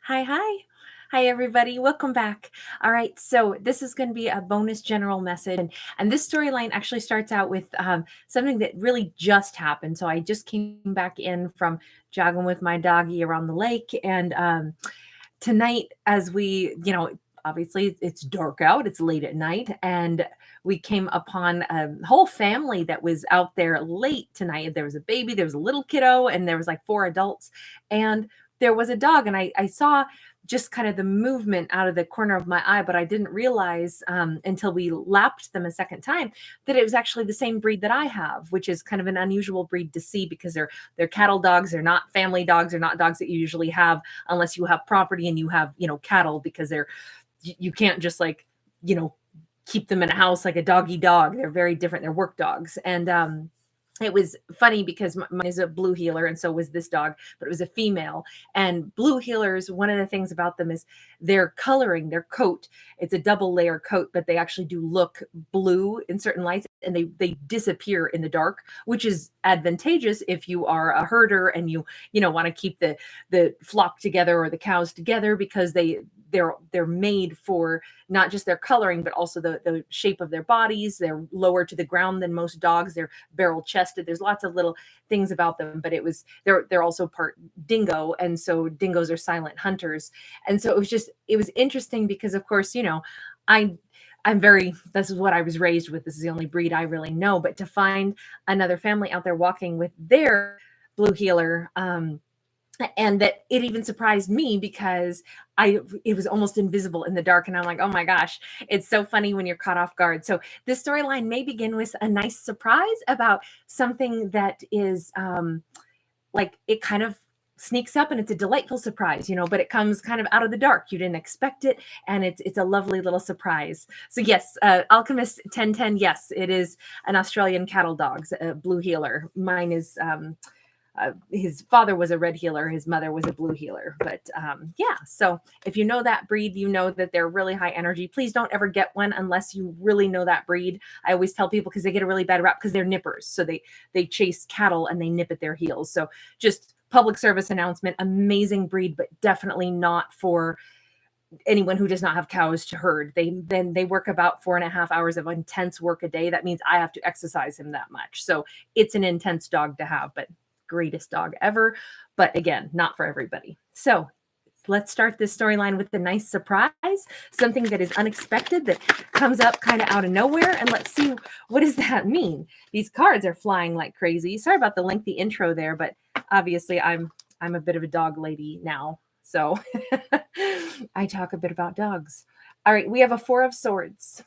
Hi, hi. Hi, everybody. Welcome back. All right. So this is going to be a bonus general message. And this storyline actually starts out with something that really just happened. So I just came back in from jogging with my doggy around the lake. And tonight, as obviously it's dark out, it's late at night. And we came upon a whole family that was out there late tonight. There was a baby, there was a little kiddo, and there was like 4 adults. And there was a dog. And I saw just kind of the movement out of the corner of my eye, but I didn't realize until we lapped them a second time that it was actually the same breed that I have, which is kind of an unusual breed to see because they're cattle dogs. They're not family dogs. They're not dogs that you usually have unless you have property and you have, cattle, because you can't just keep them in a house like a doggy dog. They're very different. They're work dogs. And it was funny because mine is a blue heeler, and so was this dog, but it was a female. And blue heelers, one of the things about them is their coloring, their coat. It's a double layer coat, but they actually do look blue in certain lights, and they disappear in the dark, which is advantageous if you are a herder and you want to keep the flock together or the cows together, because they're made for not just their coloring, but also the shape of their bodies. They're lower to the ground than most dogs. They're barrel chested. There's lots of little things about them, but they're also part dingo. And so dingoes are silent hunters. And so it was interesting because, of course, this is what I was raised with. This is the only breed I really know, but to find another family out there walking with their blue heeler, and that it even surprised me because it was almost invisible in the dark, and I'm like, oh my gosh, it's so funny when you're caught off guard. So this storyline may begin with a nice surprise about something that is like it kind of sneaks up, and it's a delightful surprise, but it comes kind of out of the dark. You didn't expect it, and it's a lovely little surprise. So yes, Alchemist 1010, yes, it is an Australian cattle dog, a blue heeler. Mine is his father was a red heeler, his mother was a blue heeler. But yeah, so if you know that breed, you know that they're really high energy. Please don't ever get one unless you really know that breed. I always tell people, because they get a really bad rap because they're nippers. So they chase cattle and they nip at their heels. So just public service announcement, amazing breed, but definitely not for anyone who does not have cows to herd. They work about 4.5 hours of intense work a day. That means I have to exercise him that much. So it's an intense dog to have, but greatest dog ever. But again, not for everybody. So let's start this storyline with a nice surprise, something that is unexpected, that comes up kind of out of nowhere. And let's see, what does that mean? These cards are flying like crazy. Sorry about the lengthy intro there, but obviously I'm a bit of a dog lady now. So I talk a bit about dogs. All right, we have a 4 of Swords.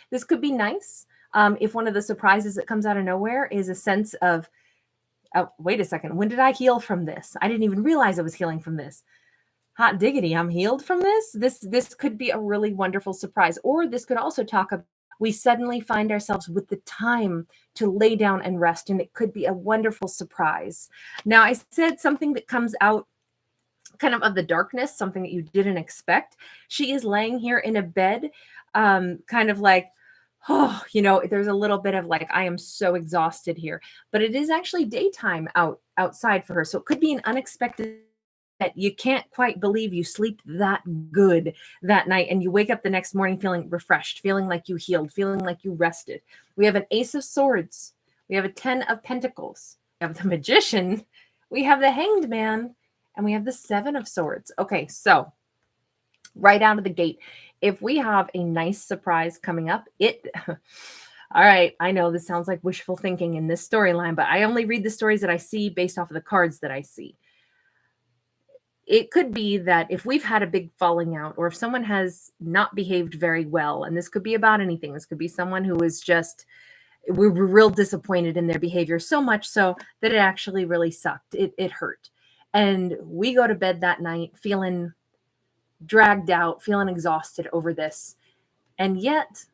This could be nice. If one of the surprises that comes out of nowhere is a sense of, oh, wait a second, when did I heal from this? I didn't even realize I was healing from this. Hot diggity, I'm healed from this? This could be a really wonderful surprise. Or this could also talk about, we suddenly find ourselves with the time to lay down and rest, and it could be a wonderful surprise. Now, I said something that comes out kind of the darkness, something that you didn't expect. She is laying here in a bed, kind of like, oh, there's a little bit of like, I am so exhausted here, but it is actually daytime outside for her. So it could be an unexpected that you can't quite believe you sleep that good that night, and you wake up the next morning feeling refreshed, feeling like you healed, feeling like you rested. We have an Ace of Swords. We have a 10 of Pentacles. We have the Magician. We have the Hanged Man, and we have the 7 of Swords. Okay, so right out of the gate, if we have a nice surprise coming up, all right, I know this sounds like wishful thinking in this storyline, but I only read the stories that I see based off of the cards that I see. It could be that if we've had a big falling out, or if someone has not behaved very well, and this could be about anything. This could be someone who is just, we were real disappointed in their behavior, so much so that it actually really sucked. It hurt. And we go to bed that night feeling dragged out, feeling exhausted over this. And yet,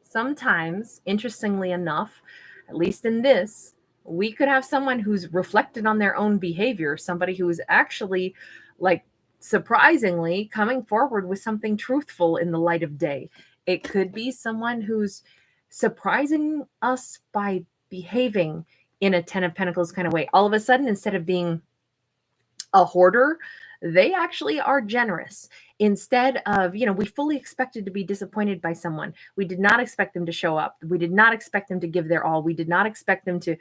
sometimes, interestingly enough, at least in this, we could have someone who's reflected on their own behavior, somebody who is actually, like, surprisingly coming forward with something truthful in the light of day. It could be someone who's surprising us by behaving in a 10 of Pentacles kind of way. All of a sudden, instead of being a hoarder, They actually are generous. Instead of, we fully expected to be disappointed by someone. We did not expect them to show up. We did not expect them to give their all. We did not expect them to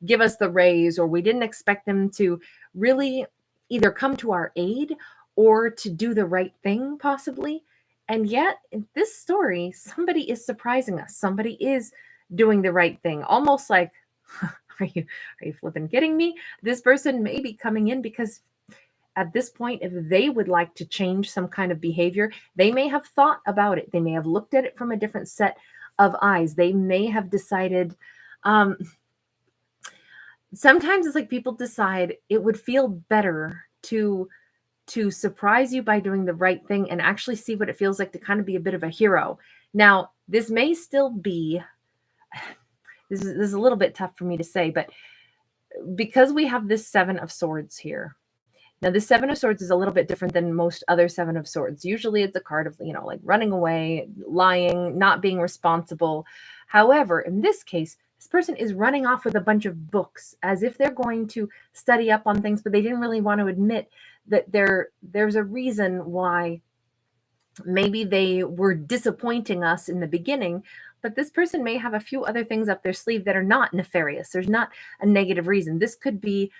give us the raise, or we didn't expect them to really either come to our aid or to do the right thing, possibly. And yet, in this story, somebody is surprising us. Somebody is doing the right thing. Almost like, are you flipping kidding me? This person may be coming in because at this point, if they would like to change some kind of behavior, they may have thought about it. They may have looked at it from a different set of eyes. They may have decided, sometimes it's like people decide it would feel better to surprise you by doing the right thing and actually see what it feels like to kind of be a bit of a hero. Now, this may still be, this is a little bit tough for me to say, but because we have this Seven of Swords here. Now, the Seven of Swords is a little bit different than most other Seven of Swords. Usually it's a card of, like running away, lying, not being responsible. However, in this case, this person is running off with a bunch of books as if they're going to study up on things, but they didn't really want to admit that there's a reason why maybe they were disappointing us in the beginning, but this person may have a few other things up their sleeve that are not nefarious. There's not a negative reason. This could be,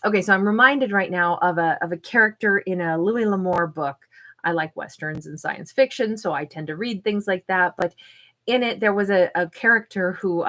okay, so I'm reminded right now of a character in a Louis L'Amour book. I like Westerns and science fiction, so I tend to read things like that, but in it, there was a character who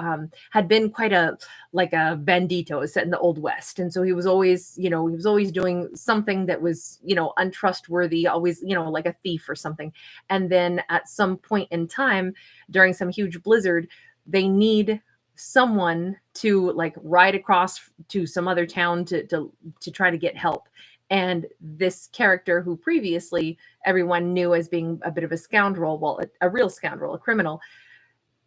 had been quite a bandito, set in the Old West. And so he was always, doing something that was, untrustworthy, always, like a thief or something. And then at some point in time, during some huge blizzard, they need someone to ride across to some other town to try to get help. And this character, who previously everyone knew as being a bit of a scoundrel, well, a real scoundrel, a criminal,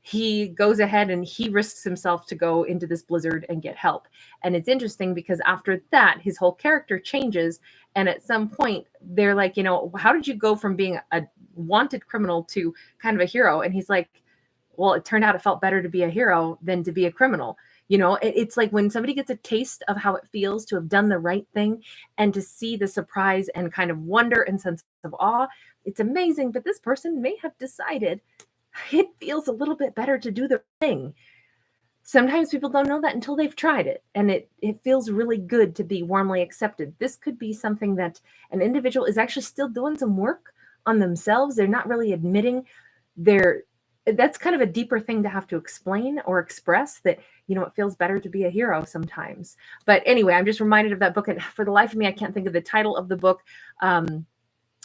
he goes ahead and he risks himself to go into this blizzard and get help. And it's interesting because after that, his whole character changes. And at some point, they're like, how did you go from being a wanted criminal to kind of a hero? And he's like, well, it turned out it felt better to be a hero than to be a criminal. It's like when somebody gets a taste of how it feels to have done the right thing and to see the surprise and kind of wonder and sense of awe, it's amazing. But this person may have decided it feels a little bit better to do the thing. Sometimes people don't know that until they've tried it, and it feels really good to be warmly accepted. This could be something that an individual is actually still doing some work on themselves. They're not really admitting that's kind of a deeper thing to have to explain or express, that, it feels better to be a hero sometimes. But anyway, I'm just reminded of that book, and for the life of me, I can't think of the title of the book.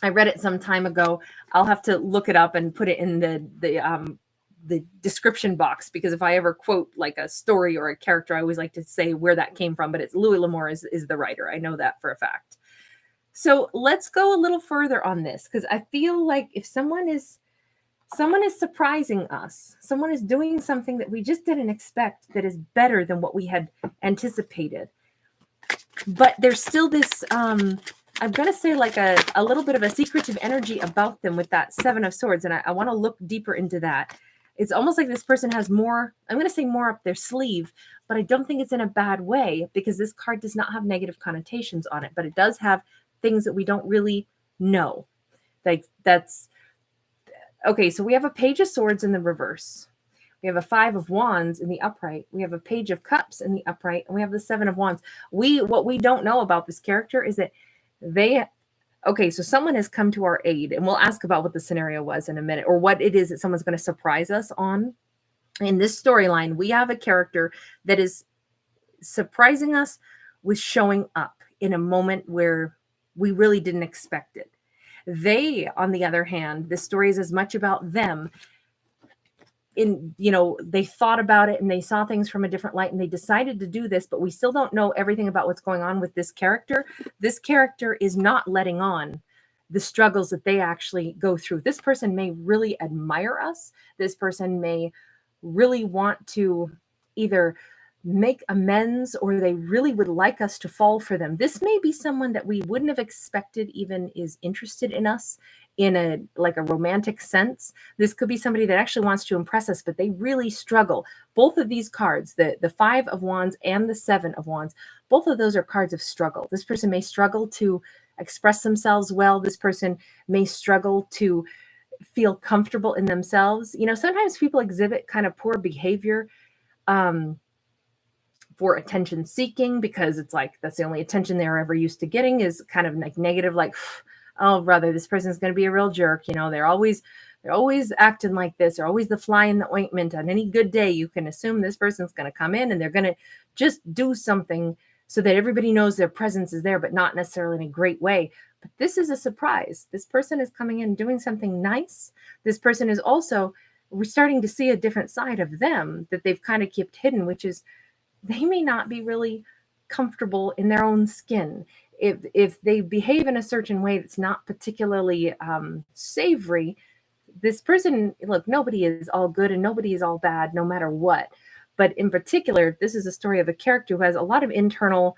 I read it some time ago. I'll have to look it up and put it in the description box, because if I ever quote like a story or a character, I always like to say where that came from. But it's Louis L'Amour is the writer. I know that for a fact. So let's go a little further on this, because I feel like if someone is surprising us, someone is doing something that we just didn't expect that is better than what we had anticipated, but there's still this I'm going to say like a little bit of a secretive energy about them with that Seven of Swords. And I want to look deeper into that. It's almost like this person has more, I'm going to say more up their sleeve, but I don't think it's in a bad way, because this card does not have negative connotations on it, but it does have things that we don't really know. Okay, so we have a Page of Swords in the reverse. We have a Five of Wands in the upright. We have a Page of Cups in the upright, and we have the Seven of Wands. What we don't know about this character is that so someone has come to our aid, and we'll ask about what the scenario was in a minute, or what it is that someone's going to surprise us on. In this storyline, we have a character that is surprising us with showing up in a moment where we really didn't expect it. They, on the other hand, this story is as much about them. They thought about it and they saw things from a different light and they decided to do this, but we still don't know everything about what's going on with this character. This character is not letting on the struggles that they actually go through. This person may really admire us. This person may really want to either make amends, or they really would like us to fall for them. This may be someone that we wouldn't have expected even is interested in us in a romantic sense. This could be somebody that actually wants to impress us, but they really struggle. Both of these cards, the Five of Wands and the Seven of Wands, both of those are cards of struggle. This person may struggle to express themselves well. This person may struggle to feel comfortable in themselves. Sometimes people exhibit kind of poor behavior um, for attention seeking, because it's like that's the only attention they're ever used to getting is kind of like negative, like, oh brother, this person's going to be a real jerk. They're always acting like this. They're always the fly in the ointment. On any good day, you can assume this person's going to come in and they're going to just do something so that everybody knows their presence is there, but not necessarily in a great way. But this is a surprise. This person is coming in doing something nice. This person is also, we're starting to see a different side of them that they've kind of kept hidden, which is they may not be really comfortable in their own skin. If they behave in a certain way that's not particularly savory, this person, look, nobody is all good and nobody is all bad, no matter what. But in particular, this is a story of a character who has a lot of internal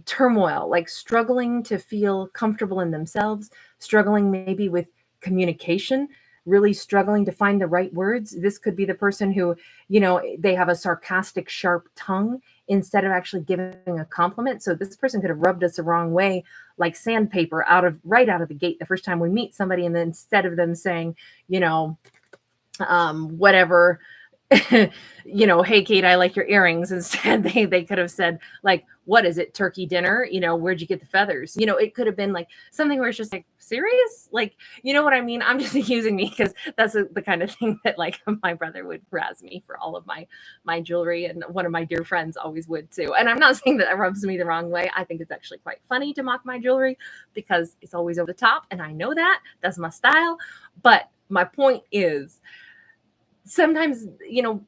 turmoil, like struggling to feel comfortable in themselves, struggling maybe with communication, really struggling to find the right words. This could be the person who, they have a sarcastic, sharp tongue instead of actually giving a compliment. So this person could have rubbed us the wrong way, like sandpaper, right out of the gate the first time we meet somebody. And then instead of them saying, whatever, hey Kate, I like your earrings, instead they could have said, like, what is it, turkey dinner? Where'd you get the feathers? It could have been like something where it's just like, serious, like, you know what I mean? I'm just using me because that's the kind of thing that, like, my brother would razz me for all of my jewelry, and one of my dear friends always would too. And I'm not saying that rubs me the wrong way. I think it's actually quite funny to mock my jewelry because it's always over the top, and I know that's my style. But my point is, sometimes,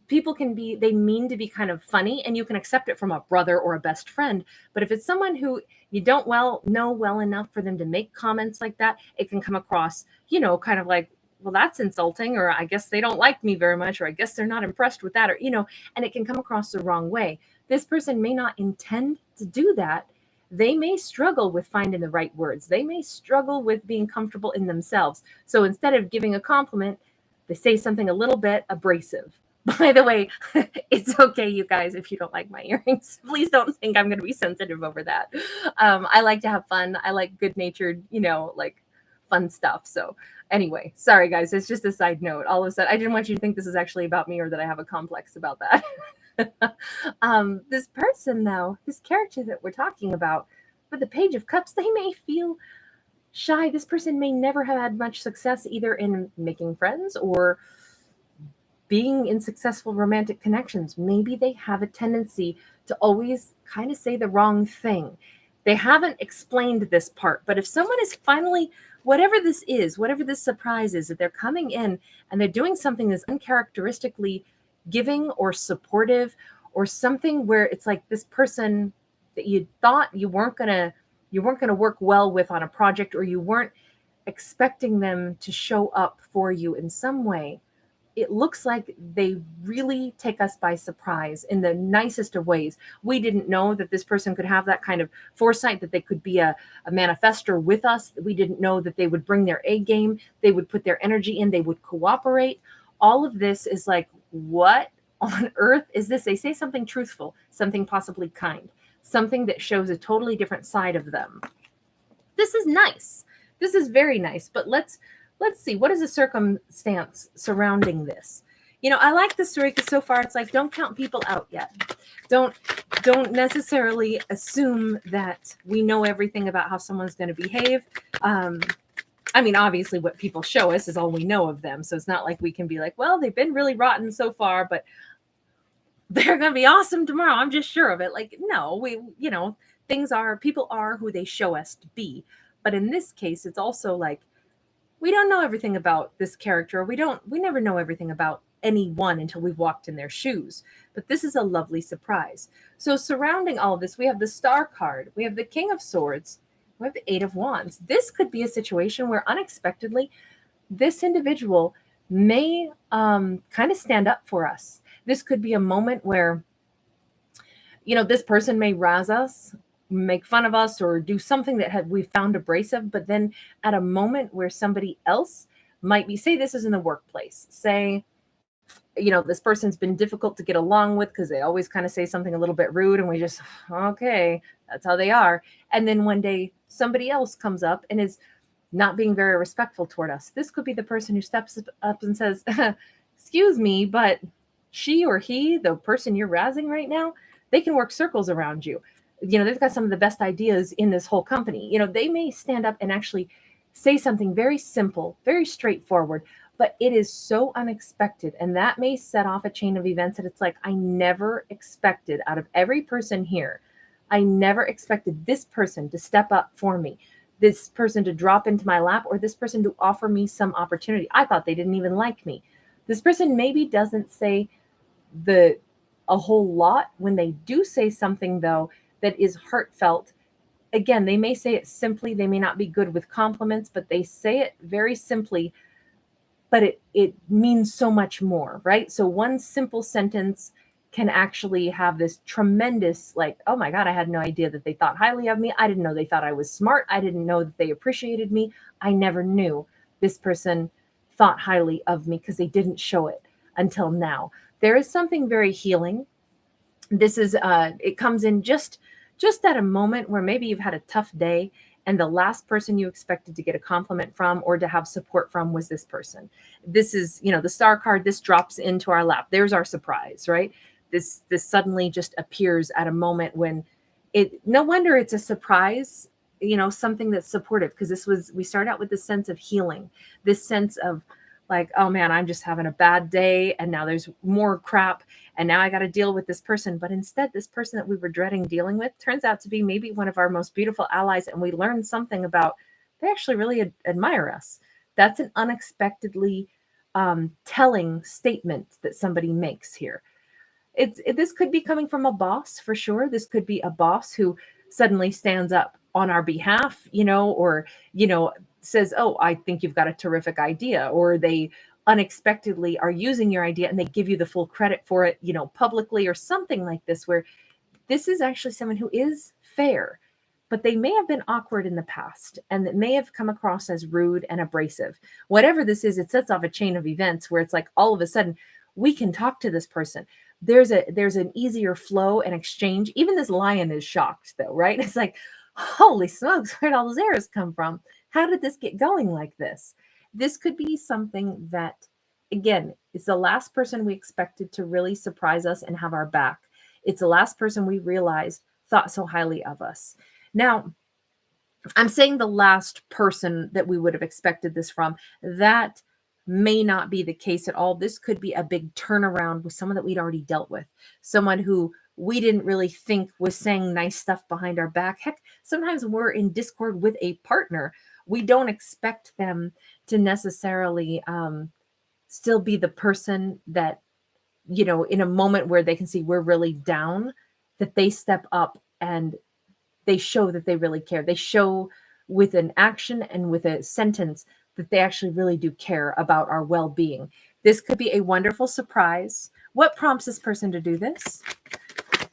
people they mean to be kind of funny, and you can accept it from a brother or a best friend. But if it's someone who you don't know well enough for them to make comments like that, it can come across, kind of like, well, that's insulting, or I guess they don't like me very much, or I guess they're not impressed with that, or, and it can come across the wrong way. This person may not intend to do that. They may struggle with finding the right words. They may struggle with being comfortable in themselves. So instead of giving a compliment, they say something a little bit abrasive. By the way, it's okay, you guys, if you don't like my earrings. Please don't think I'm going to be sensitive over that. I like to have fun. I like good-natured, like fun stuff. So anyway, sorry, guys. It's just a side note. All of a sudden, I didn't want you to think this is actually about me or that I have a complex about that. This person, though, this character that we're talking about, with the Page of Cups, they may feel shy. This person may never have had much success either in making friends or being in successful romantic connections. Maybe they have a tendency to always kind of say the wrong thing. They haven't explained this part, but if someone is finally, whatever this is, whatever this surprise is, that they're coming in and they're doing something that's uncharacteristically giving or supportive, or something where it's like this person that you thought you weren't going to work well with on a project, or you weren't expecting them to show up for you in some way, it looks like they really take us by surprise in the nicest of ways. We didn't know that this person could have that kind of foresight, that they could be a manifestor with us. We didn't know that they would bring their A game. They would put their energy in. They would cooperate. All of this is like, what on earth is this? They say something truthful, something possibly kind, something that shows a totally different side of them. This is nice. This is very nice. But let's see, what is the circumstance surrounding this? I like the story because so far it's like, don't count people out yet. Don't necessarily assume that we know everything about how someone's going to behave. Obviously what people show us is all we know of them. So it's not like we can be like, well, they've been really rotten so far, but they're going to be awesome tomorrow. I'm just sure of it. Like, no, people are who they show us to be. But in this case, it's also like, we don't know everything about this character. We never know everything about anyone until we've walked in their shoes. But this is a lovely surprise. So surrounding all of this, we have the Star card. We have the King of Swords. We have the Eight of Wands. This could be a situation where unexpectedly this individual may kind of stand up for us. This could be a moment where, this person may razz us, make fun of us, or do something that we found abrasive, but then at a moment where somebody else might be, say this is in the workplace, say this person's been difficult to get along with because they always kind of say something a little bit rude, and we just, okay, that's how they are. And then one day somebody else comes up and is not being very respectful toward us. This could be the person who steps up and says, excuse me, but she or he, the person you're razzing right now, they can work circles around you. They've got some of the best ideas in this whole company. They may stand up and actually say something very simple, very straightforward, but it is so unexpected. And that may set off a chain of events that it's like, I never expected, out of every person here, I never expected this person to step up for me, this person to drop into my lap, or this person to offer me some opportunity. I thought they didn't even like me. This person maybe doesn't say a whole lot. When they do say something, though, that is heartfelt, again, they may say it simply. They may not be good with compliments, but they say it very simply, but it means so much more, right? So one simple sentence can actually have this tremendous, like, oh my God, I had no idea that they thought highly of me. I didn't know they thought I was smart. I didn't know that they appreciated me. I never knew this person thought highly of me because they didn't show it until now. There is something very healing. This is, it comes in just at a moment where maybe you've had a tough day, and the last person you expected to get a compliment from or to have support from was this person. This is, the star card, this drops into our lap. There's our surprise, right? This suddenly just appears at a moment when no wonder it's a surprise, something that's supportive, because we start out with this sense of healing, this sense of like, oh man, I'm just having a bad day, and now there's more crap, and now I got to deal with this person. But instead, this person that we were dreading dealing with turns out to be maybe one of our most beautiful allies, and we learned something about they actually really admire us. That's an unexpectedly telling statement that somebody makes here. This could be coming from a boss for sure. This could be a boss who suddenly stands up on our behalf, or says, oh, I think you've got a terrific idea, or they unexpectedly are using your idea and they give you the full credit for it, publicly, or something like this, where this is actually someone who is fair, but they may have been awkward in the past, and that may have come across as rude and abrasive. Whatever this is, it sets off a chain of events where it's like all of a sudden we can talk to this person. There's an easier flow and exchange. Even this lion is shocked, though, right? It's like, holy smokes, where'd all those arrows come from? How did this get going like this? This could be something that, again, it's the last person we expected to really surprise us and have our back. It's the last person we realized thought so highly of us. Now, I'm saying the last person that we would have expected this from. That may not be the case at all. This could be a big turnaround with someone that we'd already dealt with, someone who we didn't really think was saying nice stuff behind our back. Heck, sometimes we're in discord with a partner. We don't expect them to necessarily still be the person that, in a moment where they can see we're really down, that they step up and they show that they really care. They show with an action and with a sentence that they actually really do care about our well-being. This could be a wonderful surprise. What prompts this person to do this?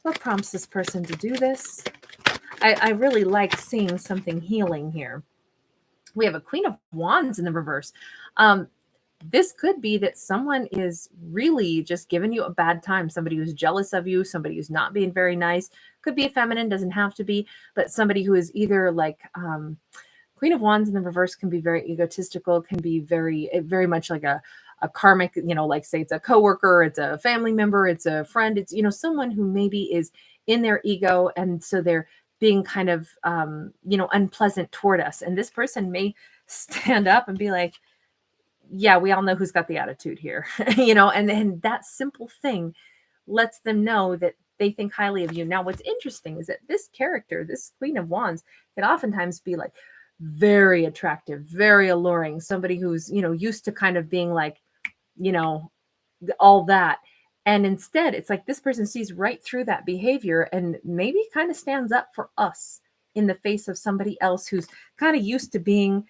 What prompts this person to do this? I really like seeing something healing here. We have a Queen of Wands in the reverse. This could be that someone is really just giving you a bad time. Somebody who's jealous of you, somebody who's not being very nice. Could be a feminine, doesn't have to be, but somebody who is either like Queen of Wands in the reverse can be very egotistical, can be very much like a karmic, like say it's a coworker, it's a family member, it's a friend, it's, someone who maybe is in their ego. And so they're being kind of, unpleasant toward us. And this person may stand up and be like, yeah, we all know who's got the attitude here, and then that simple thing lets them know that they think highly of you. Now, what's interesting is that this character, this Queen of Wands, can oftentimes be like very attractive, very alluring, somebody who's, used to kind of being like, all that. And instead, it's like this person sees right through that behavior and maybe kind of stands up for us in the face of somebody else who's kind of used to being,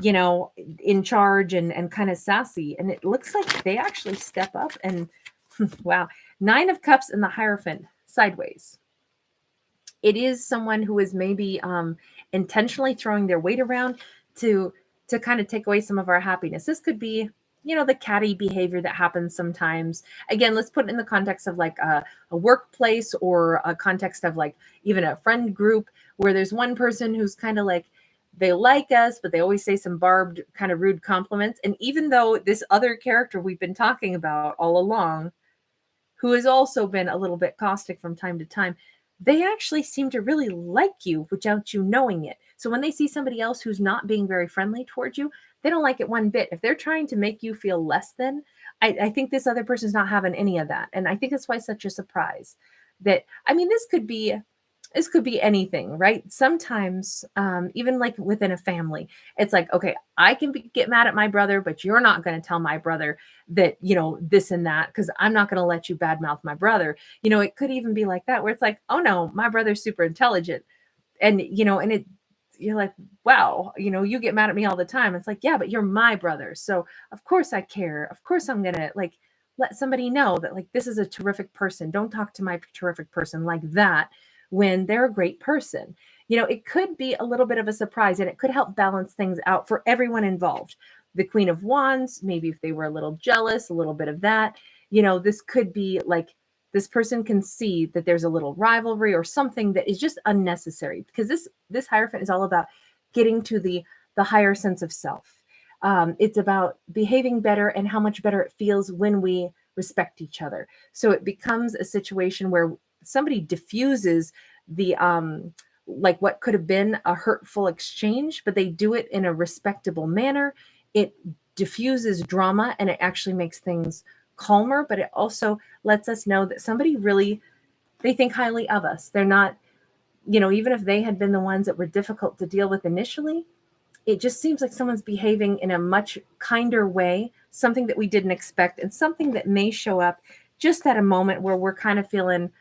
in charge and kind of sassy. And it looks like they actually step up and wow. 9 of Cups and the Hierophant sideways. It is someone who is maybe intentionally throwing their weight around to kind of take away some of our happiness. This could be, the catty behavior that happens sometimes. Again, let's put it in the context of like a workplace, or a context of like even a friend group, where there's one person who's kind of like, they like us, but they always say some barbed, kind of rude compliments. And even though this other character we've been talking about all along, who has also been a little bit caustic from time to time, they actually seem to really like you without you knowing it. So when they see somebody else who's not being very friendly towards you, they don't like it one bit. If they're trying to make you feel less than, I think this other person's not having any of that. And I think that's why it's such a surprise that, I mean, this could be anything, right? Sometimes, even like within a family, it's like, okay, I can get mad at my brother, but you're not going to tell my brother that, this and that, because I'm not going to let you badmouth my brother. It could even be like that, where it's like, oh no, my brother's super intelligent. And, you're like, wow, you get mad at me all the time. It's like, yeah, but you're my brother. So of course I care. Of course I'm going to like let somebody know that like, this is a terrific person. Don't talk to my terrific person like that when they're a great person. It could be a little bit of a surprise, and it could help balance things out for everyone involved. The Queen of Wands, maybe if they were a little jealous, a little bit of that, this could be like, this person can see that there's a little rivalry or something that is just unnecessary, because this Hierophant is all about getting to the higher sense of self. It's about behaving better and how much better it feels when we respect each other. So it becomes a situation where somebody diffuses the like what could have been a hurtful exchange, but they do it in a respectable manner. It diffuses drama, and it actually makes things calmer, but it also lets us know that somebody really, they think highly of us. They're not, even if they had been the ones that were difficult to deal with initially, it just seems like someone's behaving in a much kinder way, something that we didn't expect, and something that may show up just at a moment where we're kind of feeling,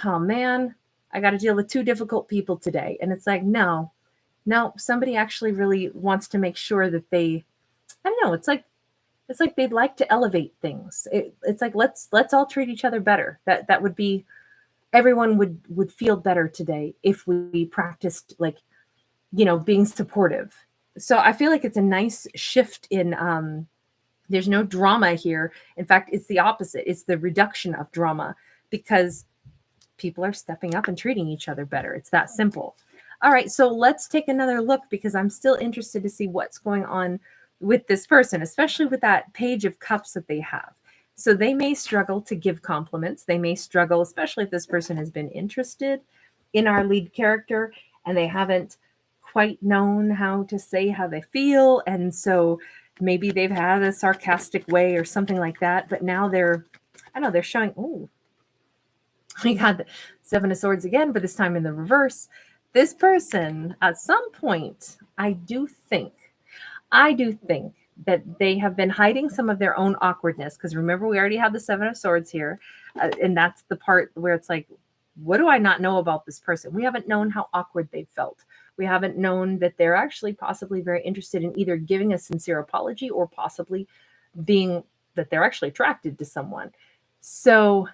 oh man, I got to deal with two difficult people today. And it's like, no, somebody actually really wants to make sure that they, I don't know, it's like they'd like to elevate things. It's like, let's all treat each other better. That would be, everyone would feel better today if we practiced like, being supportive. So I feel like it's a nice shift in, there's no drama here. In fact, it's the opposite. It's the reduction of drama, because people are stepping up and treating each other better. It's that simple. All right, so let's take another look, because I'm still interested to see what's going on with this person, especially with that Page of Cups that they have. So they may struggle to give compliments. They may struggle, especially if this person has been interested in our lead character and they haven't quite known how to say how they feel. And so maybe they've had a sarcastic way or something like that, but now they're showing, oh, we got the Seven of Swords again, but this time in the reverse. This person, at some point, I do think that they have been hiding some of their own awkwardness. Because remember, we already have the Seven of Swords here. And that's the part where it's like, what do I not know about this person? We haven't known how awkward they've felt. We haven't known that they're actually possibly very interested in either giving a sincere apology, or possibly being that they're actually attracted to someone. So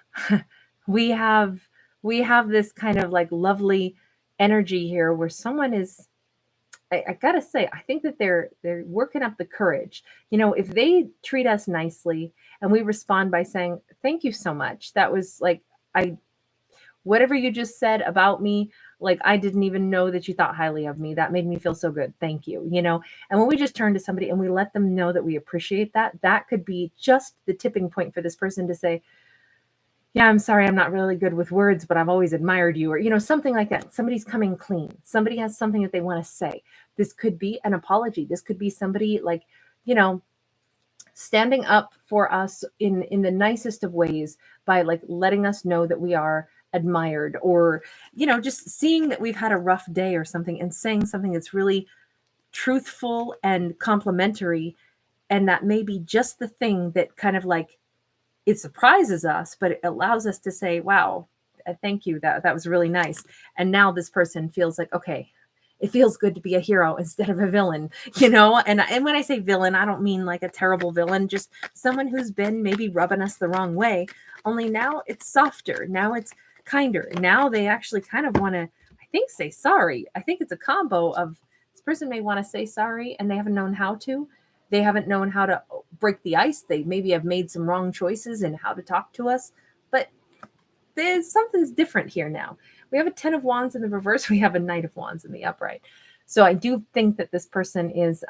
we have this kind of like lovely energy here where someone is, I gotta say, I think that they're working up the courage. If they treat us nicely and we respond by saying, thank you so much. That was like, whatever you just said about me, like, I didn't even know that you thought highly of me. That made me feel so good. Thank you. And when we just turn to somebody and we let them know that we appreciate that, that could be just the tipping point for this person to say, yeah, I'm sorry, I'm not really good with words, but I've always admired you, or, something like that. Somebody's coming clean. Somebody has something that they want to say. This could be an apology. This could be somebody like, standing up for us in the nicest of ways by like letting us know that we are admired, or, just seeing that we've had a rough day or something and saying something that's really truthful and complimentary. And that may be just the thing that kind of like, it surprises us, but it allows us to say, wow, thank you. That was really nice. And now this person feels like, okay, it feels good to be a hero instead of a villain, And when I say villain, I don't mean like a terrible villain, just someone who's been maybe rubbing us the wrong way. Only now it's softer. Now it's kinder. Now they actually kind of want to, I think, say sorry. I think it's a combo of this person may want to say sorry and they haven't known how to. They haven't known how to break the ice. They maybe have made some wrong choices in how to talk to us, but something's different here now. We have a 10 of Wands in the reverse. We have a Knight of Wands in the upright. So I do think that this person is,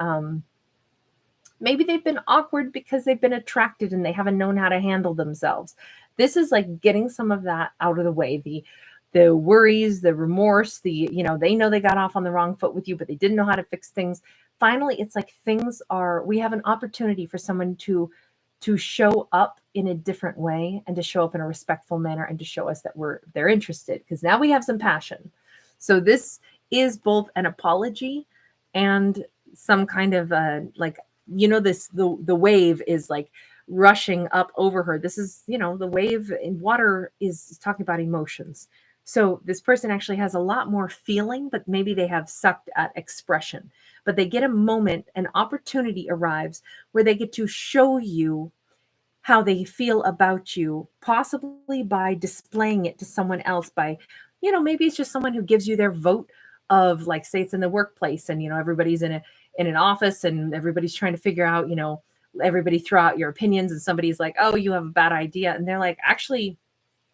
maybe they've been awkward because they've been attracted and they haven't known how to handle themselves. This is like getting some of that out of the way. The worries, the remorse, they know they got off on the wrong foot with you, but they didn't know how to fix things. Finally, it's like we have an opportunity for someone to show up in a different way and to show up in a respectful manner and to show us that they're interested, because now we have some passion. So this is both an apology and some kind of the wave is like rushing up over her. This is, the wave in water is talking about emotions. So this person actually has a lot more feeling, but maybe they have sucked at expression. But they get a moment, an opportunity arrives where they get to show you how they feel about you, possibly by displaying it to someone else, by, maybe it's just someone who gives you their vote of, like, say it's in the workplace and, everybody's in an office and everybody's trying to figure out, everybody throw out your opinions and somebody's like, oh, you have a bad idea. And they're like, actually,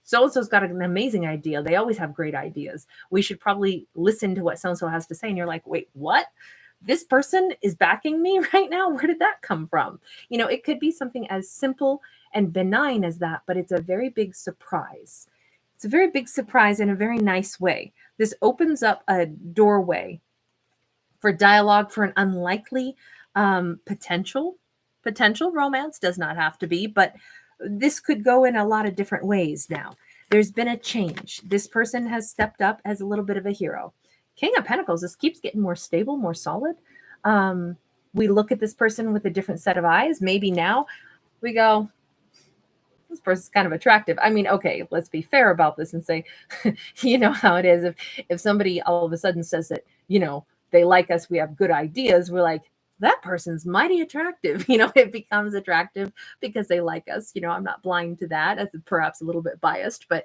so-and-so's got an amazing idea. They always have great ideas. We should probably listen to what so-and-so has to say. And you're like, wait, what? This person is backing me right now? Where did that come from? It could be something as simple and benign as that, but it's a very big surprise. It's a very big surprise in a very nice way. This opens up a doorway for dialogue, for an unlikely potential romance. Does not have to be, but this could go in a lot of different ways now. There's been a change. This person has stepped up as a little bit of a hero. King of Pentacles, this keeps getting more stable, more solid. We look at this person with a different set of eyes. Maybe now we go, this person's kind of attractive. I mean, okay, let's be fair about this and say, you know how it is. If somebody all of a sudden says that, they like us, we have good ideas, we're like, that person's mighty attractive. It becomes attractive because they like us. I'm not blind to that. That's perhaps a little bit biased, but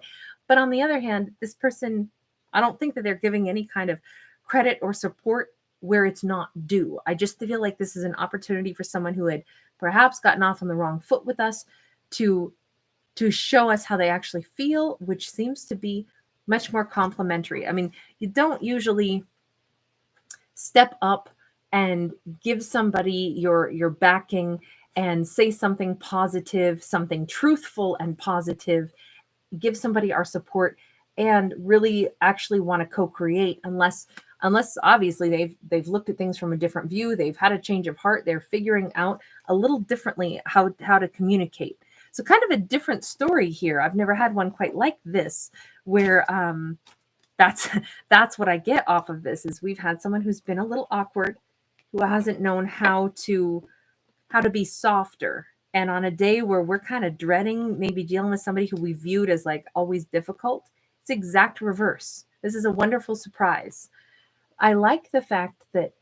on the other hand, this person, I don't think that they're giving any kind of credit or support where it's not due. I just feel like this is an opportunity for someone who had perhaps gotten off on the wrong foot with us to show us how they actually feel, which seems to be much more complimentary. I mean, you don't usually step up and give somebody your backing and say something positive, something truthful and positive, give somebody our support and really actually want to co-create, unless obviously they've looked at things from a different view, they've had a change of heart, they're figuring out a little differently how to communicate. So kind of a different story here. I've never had one quite like this, where that's what I get off of this, is we've had someone who's been a little awkward, who hasn't known how to be softer. And on a day where we're kind of dreading maybe dealing with somebody who we viewed as like always difficult, it's exact reverse. This is a wonderful surprise. I like the fact that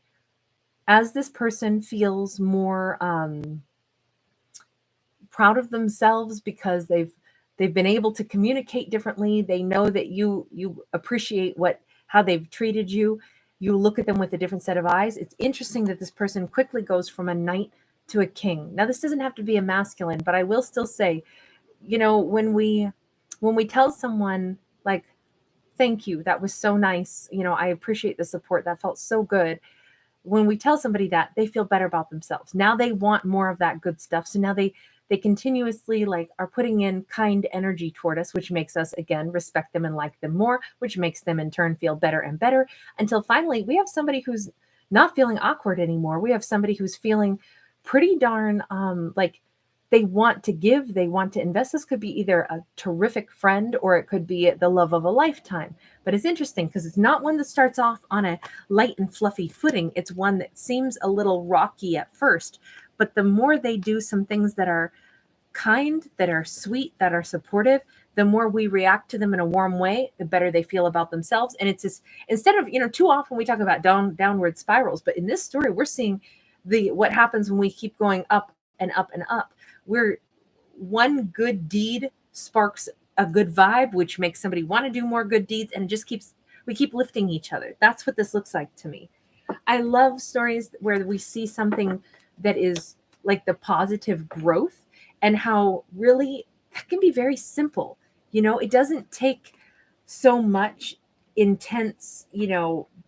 as this person feels more proud of themselves because they've been able to communicate differently, they know that you appreciate how they've treated you, you look at them with a different set of eyes. It's interesting that this person quickly goes from a knight to a king. Now, this doesn't have to be a masculine, but I will still say, when we tell someone like, thank you, that was so nice, I appreciate the support, that felt so good. When we tell somebody that, they feel better about themselves. Now they want more of that good stuff. So now they continuously are putting in kind energy toward us, which makes us again respect them and like them more, which makes them in turn feel better and better, until finally we have somebody who's not feeling awkward anymore. We have somebody who's feeling pretty darn like they want to give, they want to invest. This could be either a terrific friend or it could be the love of a lifetime. But it's interesting because it's not one that starts off on a light and fluffy footing. It's one that seems a little rocky at first, but the more they do some things that are kind, that are sweet, that are supportive, the more we react to them in a warm way, the better they feel about themselves. And it's just, instead of, too often we talk about downward spirals, but in this story, we're seeing what happens when we keep going up and up and up. We're one good deed sparks a good vibe, which makes somebody want to do more good deeds. And it just we keep lifting each other. That's what this looks like to me. I love stories where we see something that is like the positive growth, and how really that can be very simple. It doesn't take so much intense,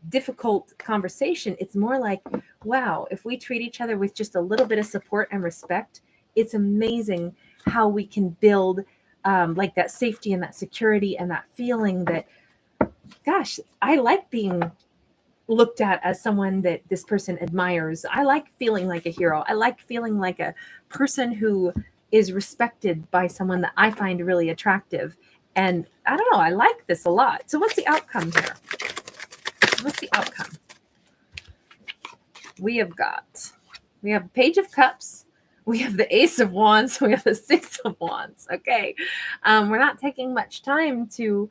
difficult conversation. It's more like, wow, if we treat each other with just a little bit of support and respect, it's amazing how we can build like that safety and that security and that feeling that, gosh, I like being looked at as someone that this person admires. I like feeling like a hero. I like feeling like a person who is respected by someone that I find really attractive. And I don't know, I like this a lot. So what's the outcome here? What's the outcome? We have a Page of Cups. We have the Ace of Wands. We have the Six of Wands. Okay. We're not taking much time to,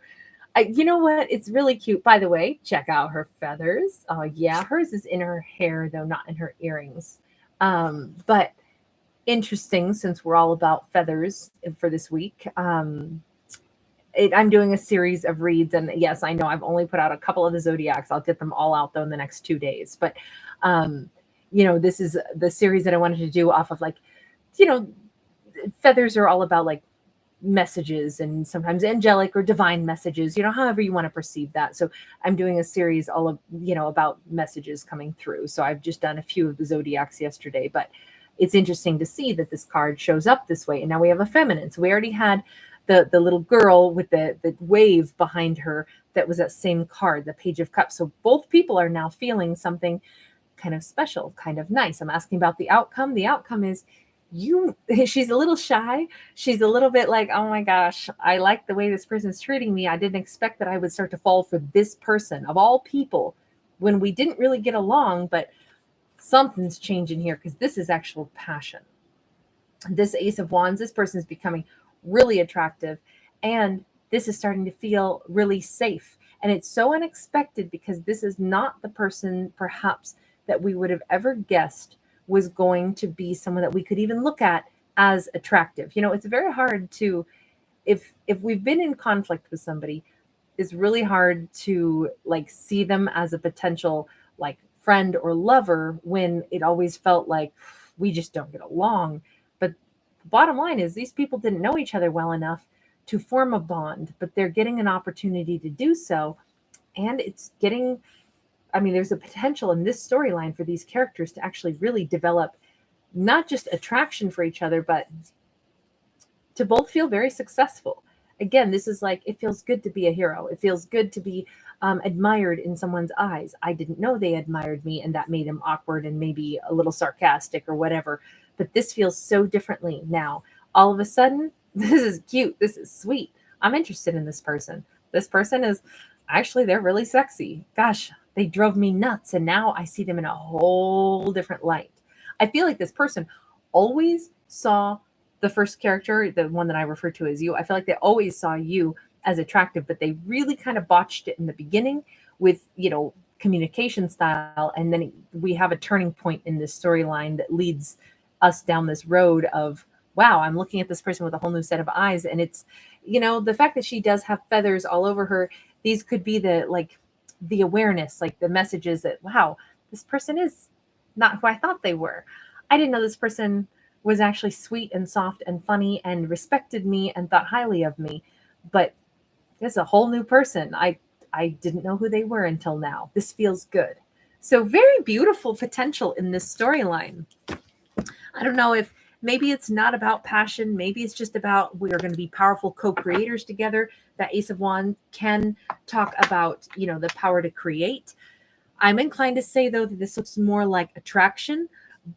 you know what? It's really cute. By the way, check out her feathers. Oh, yeah. Hers is in her hair, though, not in her earrings. But interesting, since we're all about feathers for this week. I'm doing a series of reads. And yes, I know I've only put out a couple of the zodiacs. I'll get them all out, though, in the next 2 days. But, this is the series that I wanted to do off of, like, feathers are all about, like, messages, and sometimes angelic or divine messages, however you want to perceive that. So I'm doing a series all of, about messages coming through. So I've just done a few of the zodiacs yesterday, but it's interesting to see that this card shows up this way. And now we have a feminine. So we already had the little girl with the wave behind her. That was that same card, the Page of Cups. So both people are now feeling something kind of special, kind of nice. I'm asking about the outcome. The outcome is, she's a little shy. She's a little bit like, oh my gosh, I like the way this person's treating me. I didn't expect that I would start to fall for this person of all people when we didn't really get along, but something's changing here, because this is actual passion. This Ace of Wands, this person's becoming really attractive, and this is starting to feel really safe. And it's so unexpected, because this is not the person perhaps that we would have ever guessed was going to be someone that we could even look at as attractive. It's very hard to, if we've been in conflict with somebody, it's really hard to, like, see them as a potential, like, friend or lover, when it always felt like we just don't get along. But the bottom line is, these people didn't know each other well enough to form a bond, but they're getting an opportunity to do so. And it's getting, there's a potential in this storyline for these characters to actually really develop not just attraction for each other, but to both feel very successful. Again, this is like, it feels good to be a hero. It feels good to be admired in someone's eyes. I didn't know they admired me, and that made them awkward and maybe a little sarcastic or whatever. But this feels so differently now. All of a sudden, this is cute. This is sweet. I'm interested in this person. This person is actually, they're really sexy. Gosh, they drove me nuts, and now I see them in a whole different light. I feel like this person always saw the first character, the one that I refer to as you. I feel like they always saw you as attractive, but they really kind of botched it in the beginning with, communication style. And then we have a turning point in this storyline that leads us down this road of, wow, I'm looking at this person with a whole new set of eyes. And it's, the fact that she does have feathers all over her, these could be the awareness, like the messages that, wow, this person is not who I thought they were. I didn't know this person was actually sweet and soft and funny and respected me and thought highly of me. But it's a whole new person. I didn't know who they were until now. This feels good. So very beautiful potential in this storyline. I don't know if maybe it's not about passion. Maybe it's just about, we're going to be powerful co-creators together. That Ace of Wands can talk about, the power to create. I'm inclined to say, though, that this looks more like attraction,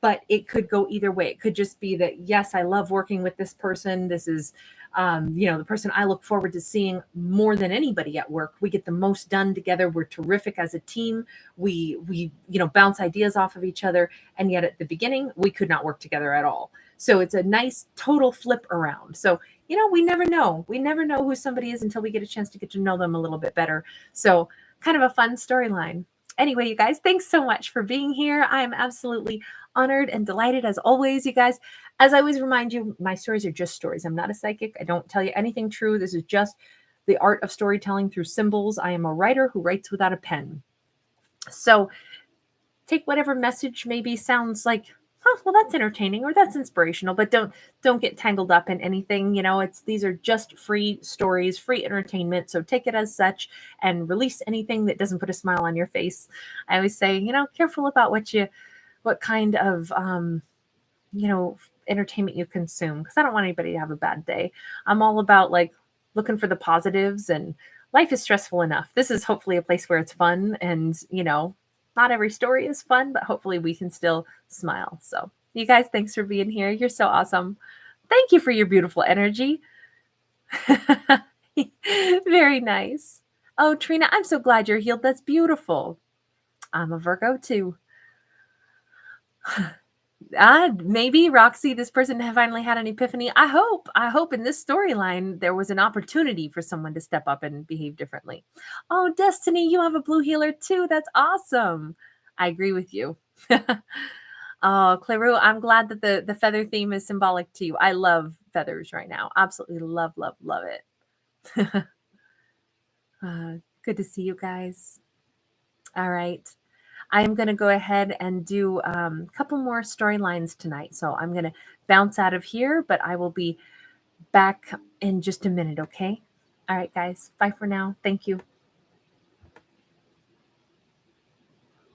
but it could go either way. It could just be that, yes, I love working with this person. This is, the person I look forward to seeing more than anybody at work. We get the most done together. We're terrific as a team. We bounce ideas off of each other. And yet at the beginning, we could not work together at all. So it's a nice total flip around. So, we never know. We never know who somebody is until we get a chance to get to know them a little bit better. So kind of a fun storyline. Anyway, you guys, thanks so much for being here. I am absolutely honored and delighted, as always, you guys. As I always remind you, my stories are just stories. I'm not a psychic. I don't tell you anything true. This is just the art of storytelling through symbols. I am a writer who writes without a pen. So take whatever message maybe sounds like oh, well, that's entertaining or that's inspirational, but don't get tangled up in anything. These are just free stories, free entertainment. So take it as such and release anything that doesn't put a smile on your face. I always say, careful about what kind of entertainment you consume, because I don't want anybody to have a bad day. I'm all about like looking for the positives, and life is stressful enough. This is hopefully a place where it's fun, and not every story is fun, but hopefully we can still smile. So you guys, thanks for being here. You're so awesome. Thank you for your beautiful energy. Very nice. Oh, Trina, I'm so glad you're healed. That's beautiful. I'm a Virgo too. Maybe Roxy, this person finally had an epiphany. I hope in this storyline there was an opportunity for someone to step up and behave differently. Oh, Destiny, you have a blue healer too. That's awesome. I agree with you. Oh, Claru, I'm glad that the feather theme is symbolic to you. I love feathers right now. Absolutely love, love, love it. Good to see you guys. All right. I'm going to go ahead and do a couple more storylines tonight. So I'm going to bounce out of here, but I will be back in just a minute, okay? All right, guys. Bye for now. Thank you.